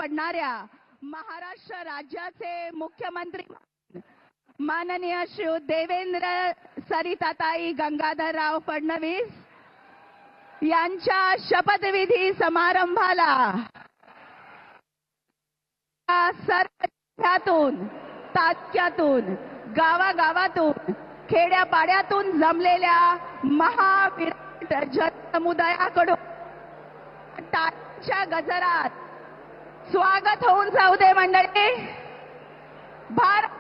पडणाऱ्या महाराष्ट्र राज्याचे मुख्यमंत्री माननीय श्री देवेंद्र सरिताताई गंगाधरराव फडणवीस यांच्या शपथविधी समारंभाला सर्व जिल्ह्यातून, तालुक्यातून, गावागावातून, खेड्यापाड्यातून जमलेल्या महाविराट जनसमुदायाकडून टाळ्यांच्या गजरात स्वागत होऊन जाऊ दे मंडळी. भारत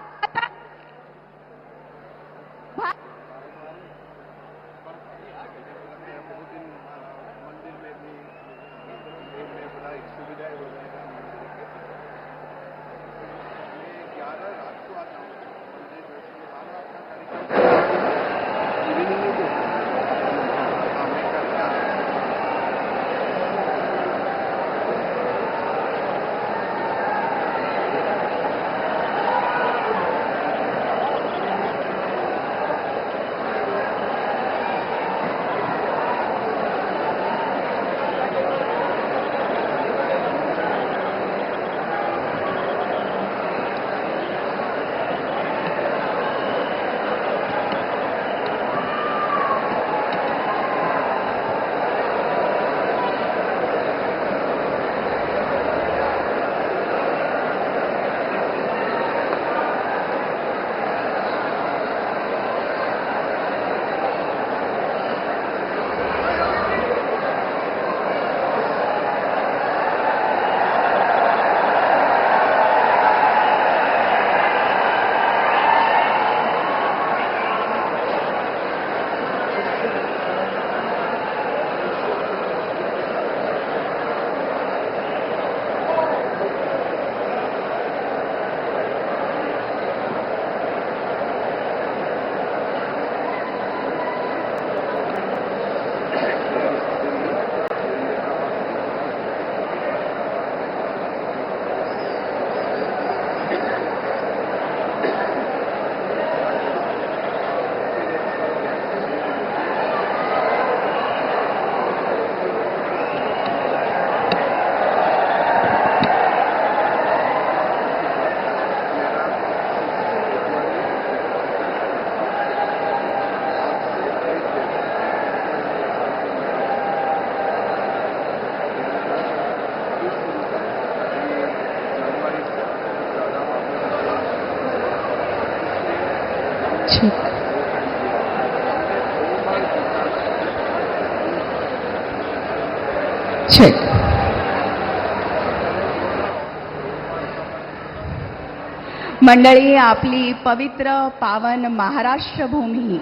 मंडळी, आपली पवित्र पावन महाराष्ट्र भूमी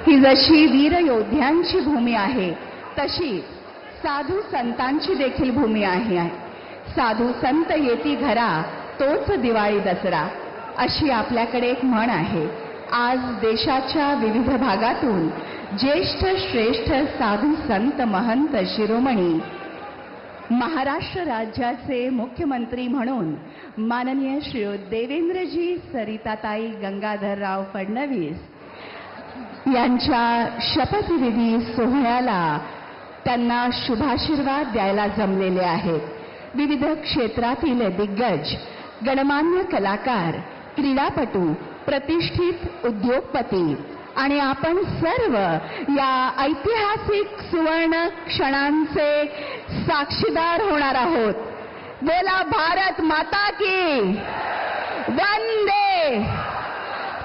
ही जशी वीर योद्ध्यांची भूमी आहे, तशी साधू संतांची देखील भूमी आहे. साधू संत येती घरा तोच दिवाळी दसरा अशी आपल्याकडे एक म्हण आहे. आज देशाच्या विविध भागातून ज्येष्ठ श्रेष्ठ साधू संत महंत शिरोमणी महाराष्ट्र राज्याचे मुख्यमंत्री म्हणून माननीय श्री देवेंद्रजी सरिताताई गंगाधरराव फडणवीस यांच्या शपथविधी सोहळ्याला त्यांना शुभाशीर्वाद द्यायला जमलेले आहेत. विविध क्षेत्रातील दिग्गज, गणमान्य कलाकार, क्रीडापटू, प्रतिष्ठित उद्योगपती आणि आपण सर्व या ऐतिहासिक सुवर्ण क्षणांचे साक्षीदार होणार आहोत. बोला भारत माता की वंदे,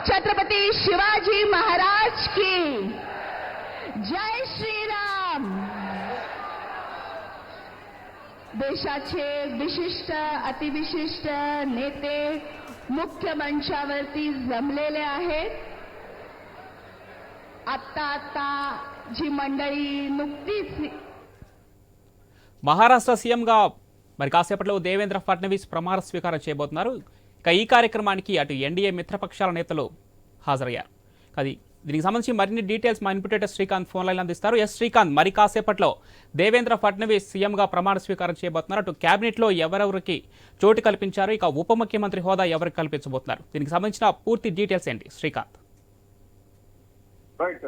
छत्रपती शिवाजी महाराज की जय श्रीराम. देशाचे विशिष्ट अतिविशिष्ट नेते मुख्य मंचावरती जमलेले आहेत. आता जी मंडळी नुकतीच మహారాష్ట్ర సీఎంగా మరి కాసేపట్లో దేవేంద్ర ఫడ్నవీస్ ప్రమాణ స్వీకారం చేయబోతున్నారు. ఇక ఈ కార్యక్రమానికి అటు ఎన్డీఏ మిత్రపక్షాల నేతలు హాజరయ్యారు. అది దీనికి సంబంధించి మరిన్ని డీటెయిల్స్ మా ఇన్పుటేటర్ శ్రీకాంత్ ఫోన్ లైన్ అందిస్తారు. ఎస్ శ్రీకాంత్, మరి కాసేపట్లో దేవేంద్ర ఫడ్నవీస్ సీఎంగా ప్రమాణ స్వీకారం చేయబోతున్నారు. అటు క్యాబినెట్లో ఎవరెవరికి చోటు కల్పించారు, ఇక ఉప ముఖ్యమంత్రి హోదా ఎవరికి కల్పించబోతున్నారు, దీనికి సంబంధించిన పూర్తి డీటెయిల్స్ ఏంటి Srikanth? Right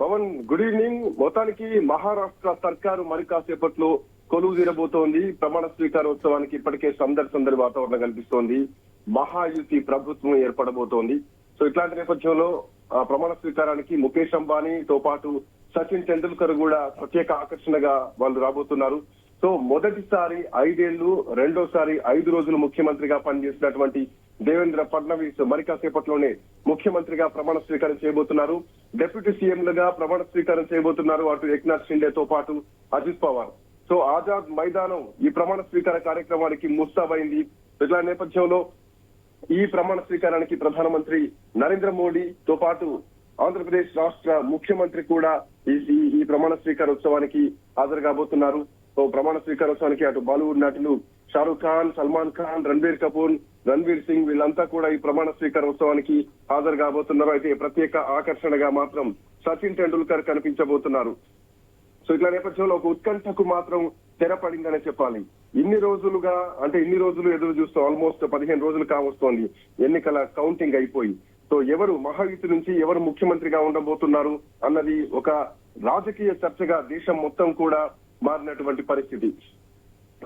Pawan, good evening. మొత్తానికి మహారాష్ట్ర సర్కారు మరి కాసేపట్లో కొలువు తీరబోతోంది. ప్రమాణ స్వీకారోత్సవానికి ఇప్పటికే సందడి వాతావరణం కల్పిస్తోంది. మహాయుతి ప్రభుత్వం ఏర్పడబోతోంది. సో ఇట్లాంటి నేపథ్యంలో ప్రమాణ స్వీకారానికి ముఖేష్ అంబానీతో పాటు సచిన్ టెండూల్కర్ కూడా ప్రత్యేక ఆకర్షణగా వాళ్ళు రాబోతున్నారు. సో మొదటిసారి 5 ఏళ్లు, రెండోసారి 5 రోజులు ముఖ్యమంత్రిగా పనిచేసినటువంటి దేవేంద్ర ఫడ్నవీస్ మరి కాసేపట్లోనే ముఖ్యమంత్రిగా ప్రమాణ స్వీకారం చేయబోతున్నారు. డిప్యూటీ సీఎంలుగా ప్రమాణ స్వీకారం చేయబోతున్నారు అటు ఏక్నాథ్ షిండేతో పాటు అజిత్ పవార్. సో ఆజాద్ మైదానం ఈ ప్రమాణ స్వీకార కార్యక్రమానికి ముస్తాబైంది. ఇట్లా నేపథ్యంలో ఈ ప్రమాణ స్వీకారానికి ప్రధానమంత్రి నరేంద్ర మోడీతో పాటు ఆంధ్రప్రదేశ్ రాష్ట్ర ముఖ్యమంత్రి కూడా ఈ ప్రమాణ స్వీకారోత్సవానికి హాజరు కాబోతున్నారు. సో ప్రమాణ స్వీకారోత్సవానికి అటు బాలీవుడ్ నటులు షారూక్ ఖాన్, సల్మాన్ ఖాన్, రణబీర్ కపూర్, రణ్వీర్ సింగ్ వీళ్ళంతా కూడా ఈ ప్రమాణ స్వీకారోత్సవానికి హాజరు కాబోతున్నారు. అయితే ప్రత్యేక ఆకర్షణగా మాత్రం సచిన్ టెండూల్కర్ కనిపించబోతున్నారు. సో ఇట్లా నేపథ్యంలో ఒక ఉత్కంఠకు మాత్రం తెరపడిందనే చెప్పాలి. ఇన్ని రోజులు ఎదురు చూస్తూ ఆల్మోస్ట్ 15 రోజులు కావస్తోంది ఎన్నికల కౌంటింగ్ అయిపోయి. సో ఎవరు మహాయుతి నుంచి ఎవరు ముఖ్యమంత్రిగా ఉండబోతున్నారు అన్నది ఒక రాజకీయ చర్చగా దేశం మొత్తం కూడా మారినటువంటి పరిస్థితి.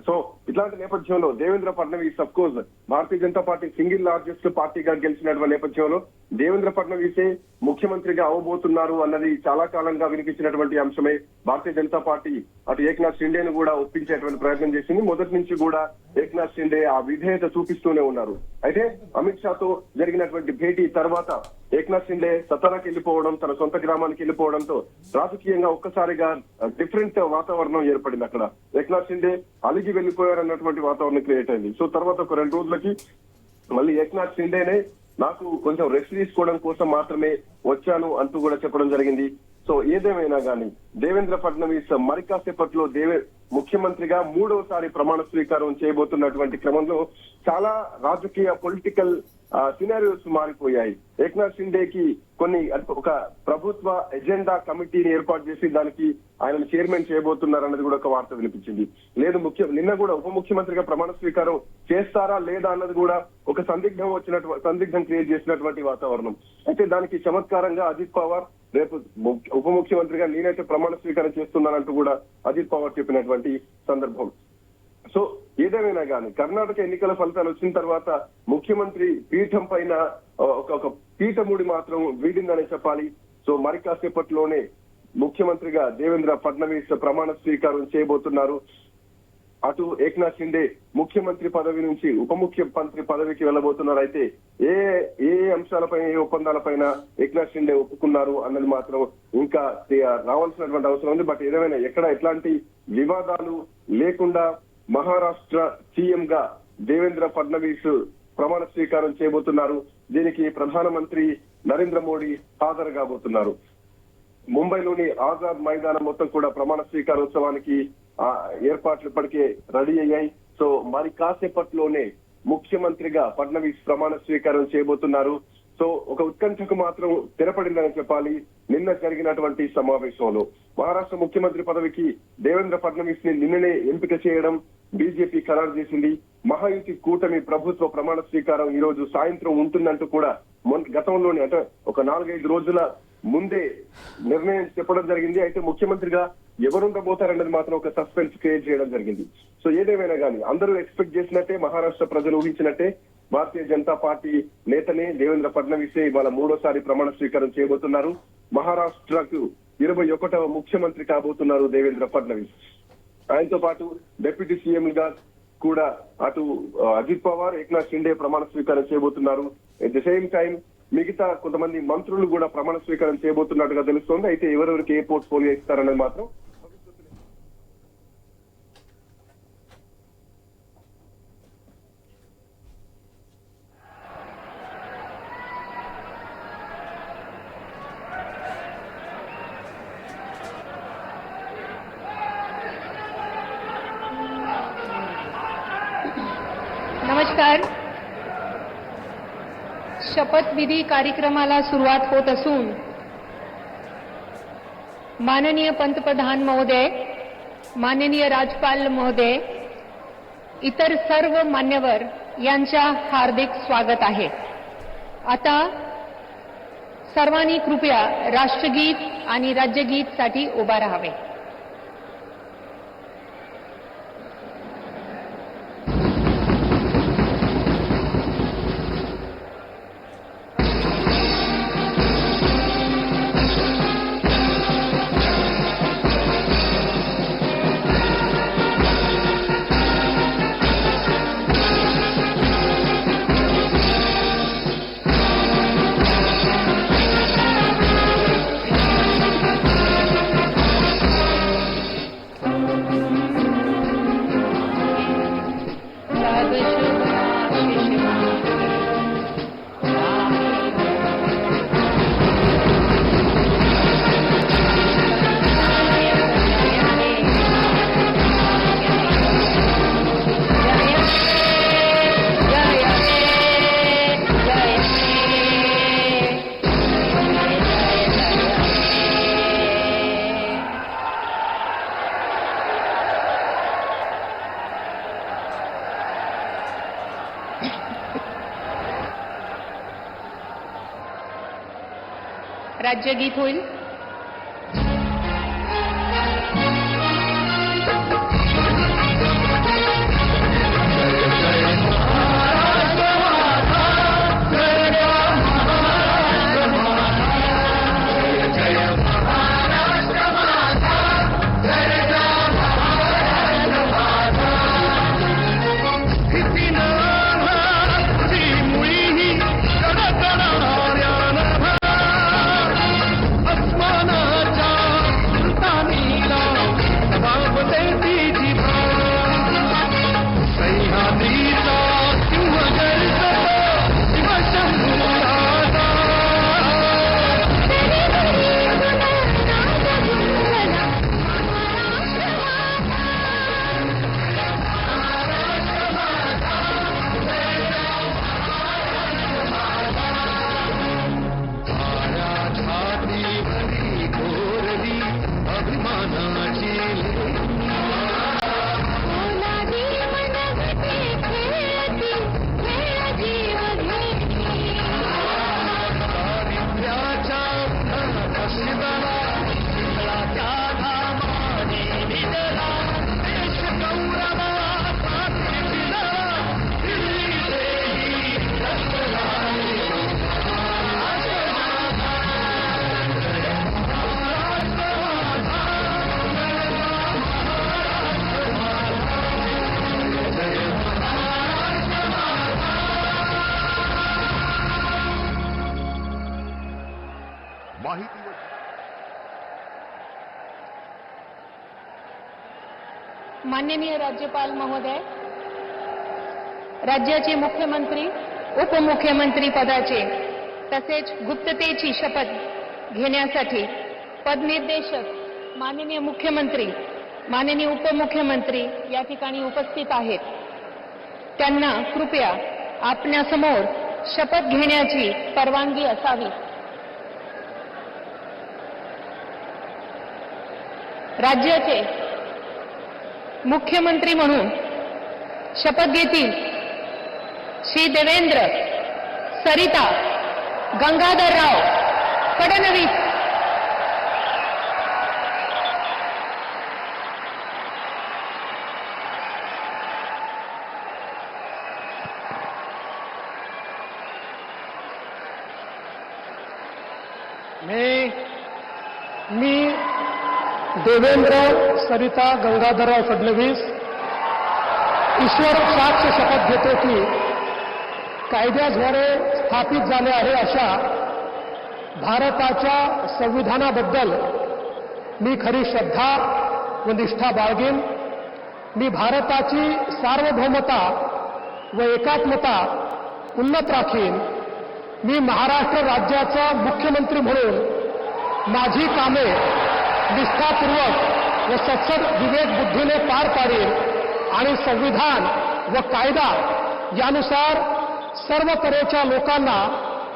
సో ఇట్లాంటి నేపథ్యంలో Devendra Fadnavis of course Bharatiya Janata party single largest పార్టీగా గెలిచినటువంటి నేపథ్యంలో దేవేంద్ర ఫడ్నవీసే ముఖ్యమంత్రిగా అవబోతున్నారు అన్నది చాలా కాలంగా వినిపించినటువంటి అంశమే. భారతీయ జనతా పార్టీ అటు ఏక్నాథ్ షిండేను కూడా ఒప్పించేటువంటి ప్రయత్నం చేసింది. మొదటి నుంచి కూడా ఏక్నాథ్ షిండే ఆ విధేయత చూపిస్తూనే ఉన్నారు. అయితే అమిత్ షాతో జరిగినటువంటి భేటీ తర్వాత ఏక్నాథ్ షిండే సతారాకి వెళ్లిపోవడం, తన సొంత గ్రామానికి వెళ్లిపోవడంతో రాజకీయంగా ఒక్కసారిగా డిఫరెంట్ వాతావరణం ఏర్పడింది. అక్కడ ఏక్నాథ్ షిండే అలిగి వెళ్లిపోయారన్నటువంటి వాతావరణం క్రియేట్ అయింది. సో తర్వాత ఒక 2 రోజులకి మళ్ళీ ఏక్నాథ్ షిండేనే నాకు కొంచెం రెస్ట్ తీసుకోవడం కోసం మాత్రమే వచ్చాను అంటూ కూడా చెప్పడం జరిగింది. సో ఏదేమైనా కానీ దేవేంద్ర ఫడ్నవీస్ మరి కాసేపట్లో ముఖ్యమంత్రిగా 3వసారి ప్రమాణ స్వీకారం చేయబోతున్నటువంటి క్రమంలో చాలా రాజకీయ పొలిటికల్ సినారియోస్ మారిపోయాయి. ఏక్నాథ్ షిండేకి ఒక ప్రభుత్వ ఎజెండా కమిటీని ఏర్పాటు చేసి దానికి ఆయన చైర్మన్ చేయబోతున్నారన్నది కూడా ఒక వార్త వినిపించింది. లేదు నిన్న కూడా ఉప ముఖ్యమంత్రిగా ప్రమాణ స్వీకారం చేస్తారా లేదా అన్నది కూడా ఒక సందిగ్ధం క్రియేట్ చేసినటువంటి వాతావరణం. అయితే దానికి చమత్కారంగా అజిత్ పవార్ రేపు ఉప ముఖ్యమంత్రిగా నేనైతే ప్రమాణ స్వీకారం చేస్తున్నానంటూ కూడా అజిత్ పవార్ చెప్పినటువంటి సందర్భం. సో ఏదేమైనా కానీ కర్ణాటక ఎన్నికల ఫలితాలు వచ్చిన తర్వాత ముఖ్యమంత్రి పీఠం పైన ఒక పీఠముడి మాత్రం వీడిందనే చెప్పాలి. సో మరి కాసేపట్లోనే ముఖ్యమంత్రిగా దేవేంద్ర ఫడ్నవీస్ ప్రమాణ స్వీకారం చేయబోతున్నారు. అటు ఏక్నాథ్ షిండే ముఖ్యమంత్రి పదవి నుంచి ఉప ముఖ్యమంత్రి పదవికి వెళ్ళబోతున్నారు. అయితే ఏ అంశాలపైన ఏ ఒప్పందాలపైన ఏక్నాథ్ షిండే ఒప్పుకున్నారు అన్నది మాత్రం ఇంకా రావాల్సినటువంటి అవసరం ఉంది. బట్ ఏదేమైనా ఎక్కడ ఎట్లాంటి వివాదాలు లేకుండా మహారాష్ట్ర సీఎం గా దేవేంద్ర ఫడ్నవీస్ ప్రమాణ స్వీకారం చేయబోతున్నారు. దీనికి ప్రధానమంత్రి నరేంద్ర మోడీ హాజరు కాబోతున్నారు. ముంబైలోని ఆజాద్ మైదానం మొత్తం కూడా ప్రమాణ స్వీకారోత్సవానికి ఏర్పాట్లు ఇప్పటికే రెడీ అయ్యాయి. సో మరి కాసేపట్లోనే ముఖ్యమంత్రిగా ఫడ్నవీస్ ప్రమాణ స్వీకారం చేయబోతున్నారు. సో ఒక ఉత్కంఠకు మాత్రం తెరపడిందని చెప్పాలి. నిన్న జరిగినటువంటి సమావేశంలో మహారాష్ట్ర ముఖ్యమంత్రి పదవికి దేవేంద్ర ఫడ్నవీస్ ని నిన్ననే ఎంపిక చేయడం బీజేపీ ఖరారు చేసింది. మహాయుతి కూటమి ప్రభుత్వ ప్రమాణ స్వీకారం ఈ రోజు సాయంత్రం ఉంటుందంటూ కూడా గతంలోనే అంటే ఒక 4-5 రోజుల ముందే నిర్ణయం చెప్పడం జరిగింది. అయితే ముఖ్యమంత్రిగా ఎవరుండబోతారన్నది మాత్రం ఒక సస్పెన్స్ క్రియేట్ చేయడం జరిగింది. సో ఏదేమైనా కానీ అందరూ ఎక్స్పెక్ట్ చేసినట్టే, మహారాష్ట్ర ప్రజలు ఊహించినట్టే భారతీయ జనతా పార్టీ నేతనే దేవేంద్ర ఫడ్నవీసే ఇవాళ 3వసారి ప్రమాణ స్వీకారం చేయబోతున్నారు. మహారాష్ట్రకు 21వ ముఖ్యమంత్రి కాబోతున్నారు దేవేంద్ర ఫడ్నవీస్. ఆయనతో పాటు డిప్యూటీ సీఎంలుగా కూడా అటు అజిత్ పవార్, ఏక్నాథ్ షిండే ప్రమాణ స్వీకారం చేయబోతున్నారు. ఎట్ ద సేమ్ టైం మిగతా కొంతమంది మంత్రులు కూడా ప్రమాణ స్వీకారం చేయబోతున్నట్టుగా తెలుస్తోంది. అయితే ఎవరెవరికి ఏ పోర్ట్ఫోలియో ఇస్తారనేది మాత్రం नमस्कार. शपथविधी कार्यक्रमाला सुरुवात होत असून माननीय पंतप्रधान महोदय, माननीय राज्यपाल महोदय, इतर सर्व मान्यवर यांच्या हार्दिक स्वागत आहे. आता सर्वांनी कृपया राष्ट्रगीत आणि राज्यगीत साठी उभा राहावे. राज्यगीत होईल. माननीय राज्यपाल महोदय, राज्याचे मुख्यमंत्री, उपमुख्यमंत्री पदाचे तसेच गुप्ततेची शपथ घेण्यासाठी पदनिर्देशक माननीय मुख्यमंत्री, माननीय उपमुख्यमंत्री या ठिकाणी उपस्थित आहेत. त्यांना कृपया आपल्यासमोर शपथ घेण्याची परवानगी असावी. राज्याचे मुख्यमंत्री म्हणून शपथ घेतील श्री देवेंद्र सरिता गंगाधरराव फडणवीस. मी देवेंद्र सरिता गंगाधरराव फडणवीस ईश्वर साक्ष शपथ घेतो की कायद्याद्वारे स्थापित झाले आहे अशा भारताच्या संविधानाबद्दल मी खरी श्रद्धा व निष्ठा बाळगेन. मी भारताची सार्वभौमता व एकात्मता उन्नत राखीन. मी महाराष्ट्र राज्याचा मुख्यमंत्री म्हणून माझी कामे निष्ठापूर्वक व सत्सद विवेक बुद्धीने पार पाडेल आणि संविधान व कायदा यानुसार सर्व तऱ्हेच्या लोकांना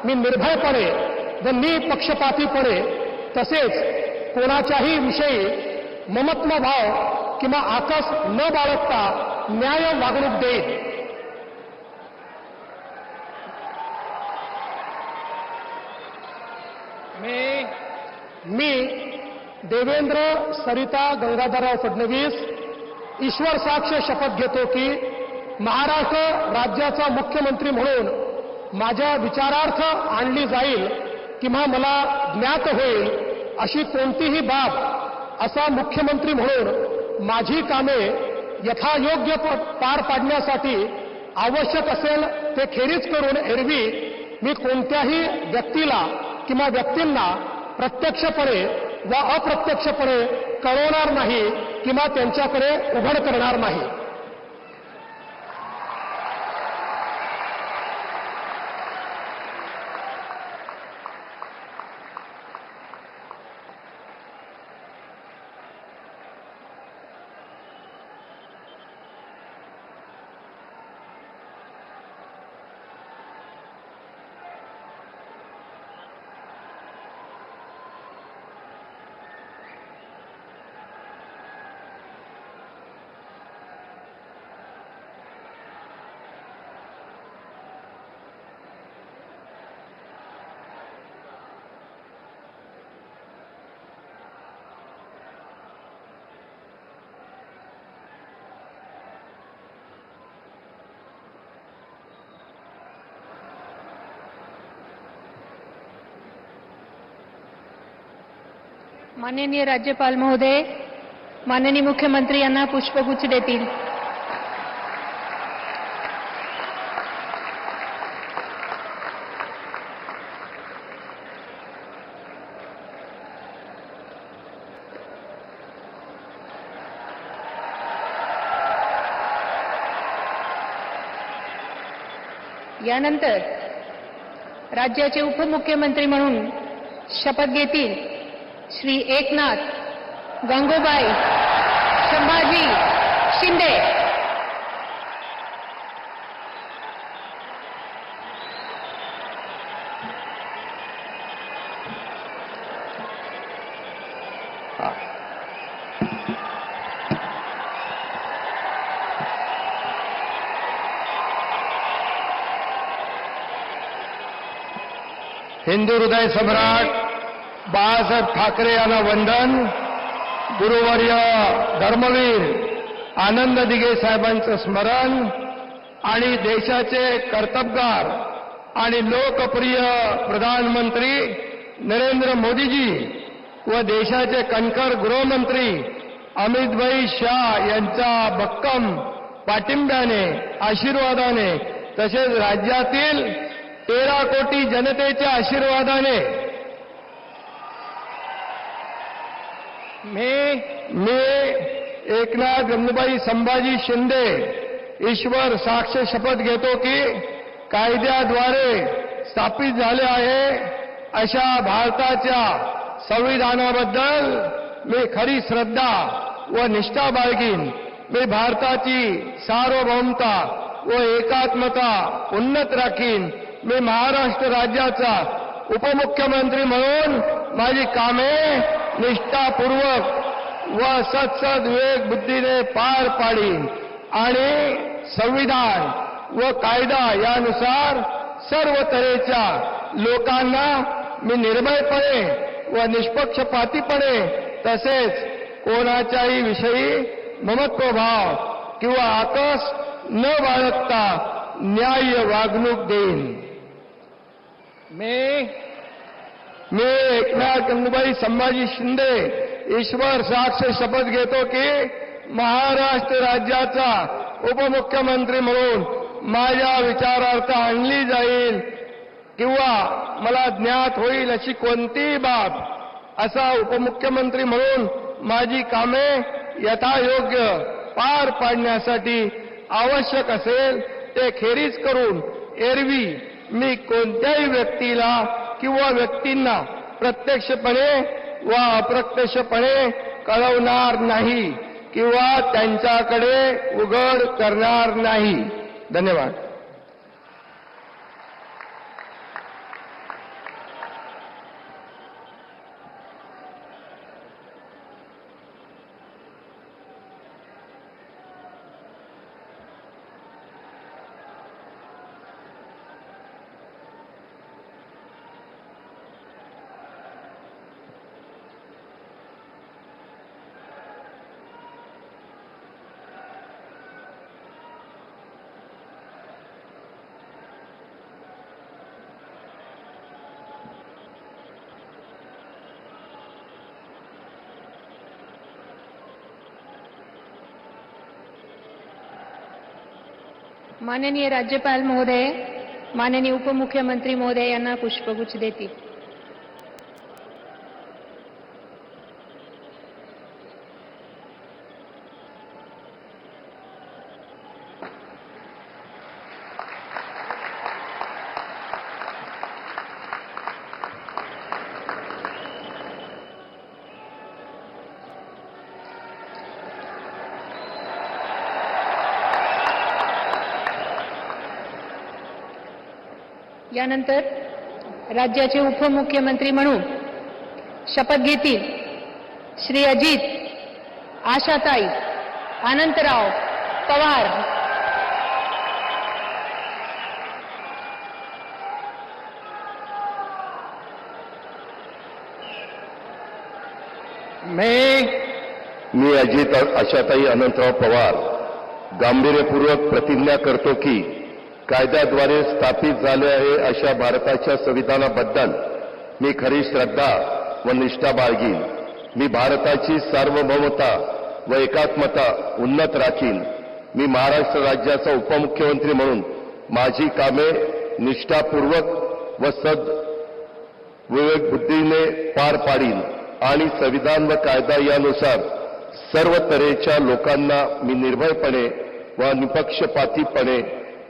मी निर्भयपणे व निपक्षपातीपणे तसेच कोणाच्याही विषयी ममत्वभाव किंवा आकस न बाळगता न्याय वागणूक देईन. मी देवेंद्र सरिता गंगाधरराव फडणवीस ईश्वर साक्ष शपथ घेतो की महाराष्ट्र राज्याचा मुख्यमंत्री म्हणून माझ्या विचारार्थ आणली जाईल किंवा मला ज्ञात होईल अशी कोणतीही बाब असा मुख्यमंत्री म्हणून माझी कामे यथायोग्य पार पाडण्यासाठी आवश्यक असेल ते खेरीज करून एरवी मी कोणत्याही व्यक्तीला किंवा व्यक्तींना प्रत्यक्षपणे व अप्रत्यक्षपणे कळवणार नाही किंवा त्यांच्याकडे उघड करणार नाही. माननीय राज्यपाल महोदय माननीय मुख्यमंत्री यांना पुष्पगुच्छ देतील. यानंतर राज्याचे उपमुख्यमंत्री म्हणून शपथ घेतील श्री एकनाथ गंगूबाई संभाजी शिंदे. हिंदू हृदय सम्राट बाळासाहेब ठाकरे यांना वंदन. गुरुवर्य धर्मवीर आनंद दिघे साहेबांचं स्मरण आणि देशाचे कर्तबगार आणि लोकप्रिय प्रधानमंत्री नरेंद्र मोदीजी व देशाचे कणखर गृहमंत्री अमितभाई शाह यांच्या भक्कम पाठिंब्याने आशीर्वादाने तसेच राज्यातील 13 कोटी जनतेच्या आशीर्वादाने मी एकनाथ गंगूबाई संभाजी शिंदे ईश्वर साक्ष शपथ घेतो की कायद्याद्वारे स्थापित झाले आहे अशा भारताच्या संविधानाबद्दल मी खरी श्रद्धा व निष्ठा बाळगीन. मी भारताची सार्वभौमता व एकात्मता उन्नत राखीन. मी महाराष्ट्र राज्याचा उपमुख्यमंत्री म्हणून माझी कामे निष्ठापूर्वक व सत्सद विवेक बुद्धीने पार पाडीन आणि संविधान व कायदा यानुसार सर्व तऱ्हेच्या लोकांना मी निर्भयपणे व निष्पक्षपातीपणे तसेच कोणाच्याही विषयी ममत्वभाव किंवा आकस न बाळगता न्याय्य वागणूक देईन. मी एकनाथ गंगूबाई संभाजी शिंदे ईश्वर साक्ष शपथ घेतो की महाराष्ट्र राज्याचा उपमुख्यमंत्री म्हणून माझ्या विचारार्थ आणली जाईल किंवा मला ज्ञात होईल अशी कोणतीही बाब असा उपमुख्यमंत्री म्हणून माझी कामे यथायोग्य पार पाडण्यासाठी आवश्यक असेल ते खेरीज करून एरवी मी कोणत्याही व्यक्तीला किंवा व्यक्तींना प्रत्यक्षपणे व अप्रत्यक्षपणे कळवणार नाही किंवा त्यांच्याकडे उघड करणार नाही. धन्यवाद. माननीय राज्यपाल महोदय माननीय उपमुख्यमंत्री महोदय यांना पुष्पगुच्छ देतील. यानंतर राज्याचे उपमुख्यमंत्री म्हणून शपथ घेतील श्री अजित आशाताई अनंतराव पवार. मी अजित आशाताई अनंतराव पवार गांभीर्यपूर्वक प्रतिज्ञा करतो की कायद्याद्वारे स्थापित झाले आहे अशा भारताच्या संविधानाबद्दल मी खरी श्रद्धा व निष्ठा बाळगीन. मी भारताची सार्वभौमता व एकात्मता उन्नत राखीन. मी महाराष्ट्र राज्याचा उपमुख्यमंत्री म्हणून माझी कामे निष्ठापूर्वक व विवेक बुद्धीने पार पाडीन आणि संविधान व कायदा यानुसार सर्व तऱ्हेच्या लोकांना मी निर्भयपणे व निपक्षपातीपणे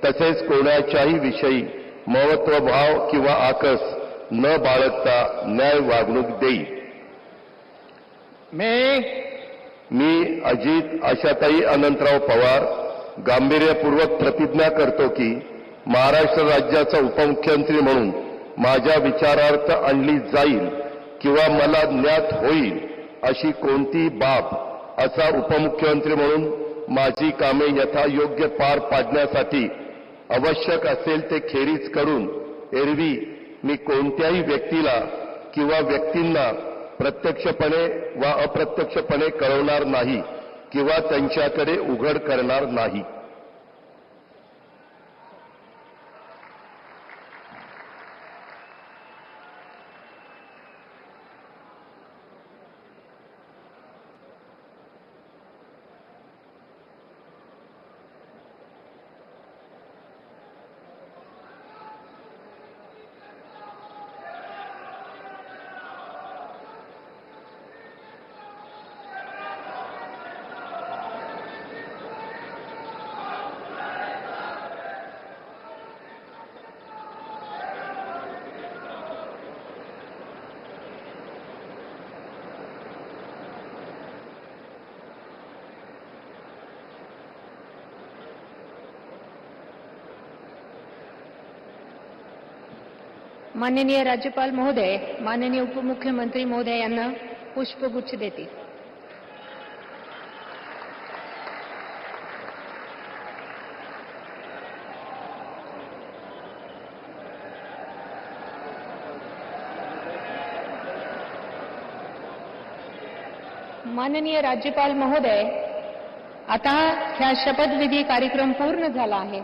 तसेच कोणाच्याही विषयी महत्वभाव किंवा आकस न बाळगता न्याय वागणूक देईन. मी अजित आशाताई अनंतराव पवार गांभीर्यपूर्वक प्रतिज्ञा करतो की महाराष्ट्र राज्याचा उपमुख्यमंत्री म्हणून माझ्या विचारार्थ आणली जाईल किंवा मला ज्ञात होईल अशी कोणतीही बाब असा उपमुख्यमंत्री म्हणून माझी कामे यथायोग्य पार पाडण्यासाठी आवश्यक असेल ते खेरीज करून एरवी मी कोणत्याही व्यक्तीला किंवा व्यक्तींना प्रत्यक्षपणे वा अप्रत्यक्षपणे कळवणार नाही किंवा त्यांच्याकडे उघड करणार नाही. माननीय राज्यपाल महोदय, माननीय उपमुख्यमंत्री महोदय यांना पुष्पगुच्छ देतील. माननीय राज्यपाल महोदय, आता ह्या शपथविधी कार्यक्रम पूर्ण झाला आहे.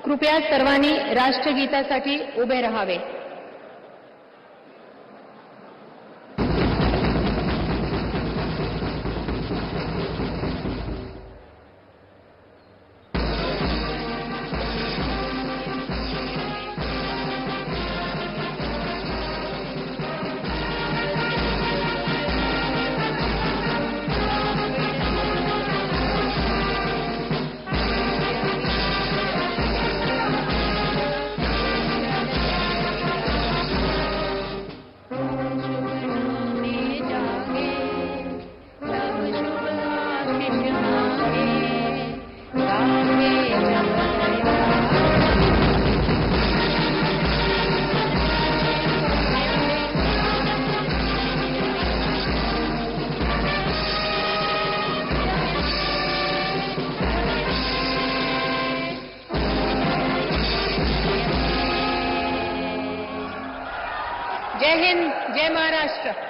कृपया सर्वांनी राष्ट्रगीतासाठी उभे राहावे. जय हिंद, जय महाराष्ट्र.